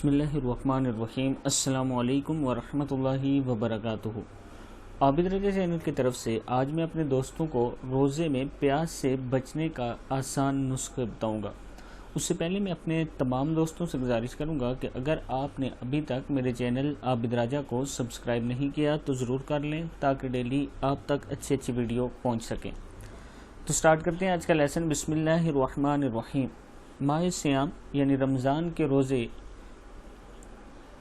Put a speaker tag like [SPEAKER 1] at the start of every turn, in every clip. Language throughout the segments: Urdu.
[SPEAKER 1] بسم اللہ الرحمن الرحیم۔ السلام علیکم ورحمۃ اللہ وبرکاتہ۔ عابد رضا چینل کی طرف سے آج میں اپنے دوستوں کو روزے میں پیاس سے بچنے کا آسان نسخہ بتاؤں گا۔ اس سے پہلے میں اپنے تمام دوستوں سے گزارش کروں گا کہ اگر آپ نے ابھی تک میرے چینل عابد رضا کو سبسکرائب نہیں کیا تو ضرور کر لیں تاکہ ڈیلی آپ تک اچھی ویڈیو پہنچ سکیں۔ تو سٹارٹ کرتے ہیں آج کا لیسن۔ بسم اللہ الرحمن الرحیم۔ ماہ سیام یعنی رمضان کے روزے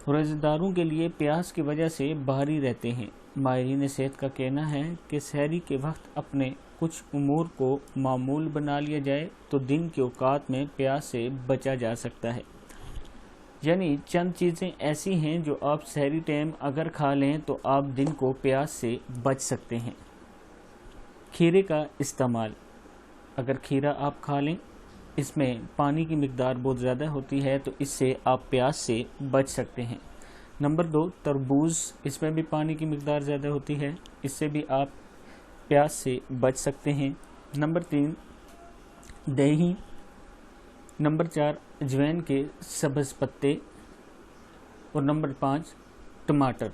[SPEAKER 1] روزہ داروں کے لیے پیاس کی وجہ سے بھاری رہتے ہیں۔ ماہرین صحت کا کہنا ہے کہ سحری کے وقت اپنے کچھ امور کو معمول بنا لیا جائے تو دن کے اوقات میں پیاس سے بچا جا سکتا ہے۔ یعنی چند چیزیں ایسی ہیں جو آپ سحری ٹائم اگر کھا لیں تو آپ دن کو پیاس سے بچ سکتے ہیں۔ کھیرے کا استعمال، اگر کھیرا آپ کھا لیں، اس میں پانی کی مقدار بہت زیادہ ہوتی ہے تو اس سے آپ پیاس سے بچ سکتے ہیں۔ نمبر 2، تربوز، اس میں بھی پانی کی مقدار زیادہ ہوتی ہے، اس سے بھی آپ پیاس سے بچ سکتے ہیں۔ نمبر 3، دہی۔ نمبر 4، اجوین کے سبز پتے۔ اور نمبر 5، ٹماٹر۔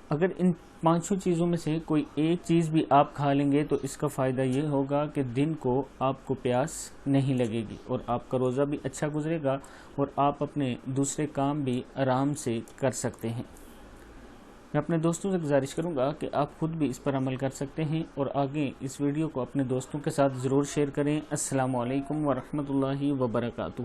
[SPEAKER 1] اگر ان پانچوں چیزوں میں سے کوئی ایک چیز بھی آپ کھا لیں گے تو اس کا فائدہ یہ ہوگا کہ دن کو آپ کو پیاس نہیں لگے گی اور آپ کا روزہ بھی اچھا گزرے گا اور آپ اپنے دوسرے کام بھی آرام سے کر سکتے ہیں۔ میں اپنے دوستوں سے گزارش کروں گا کہ آپ خود بھی اس پر عمل کر سکتے ہیں اور آگے اس ویڈیو کو اپنے دوستوں کے ساتھ ضرور شیئر کریں۔ السلام علیکم ورحمۃ اللہ وبرکاتہ۔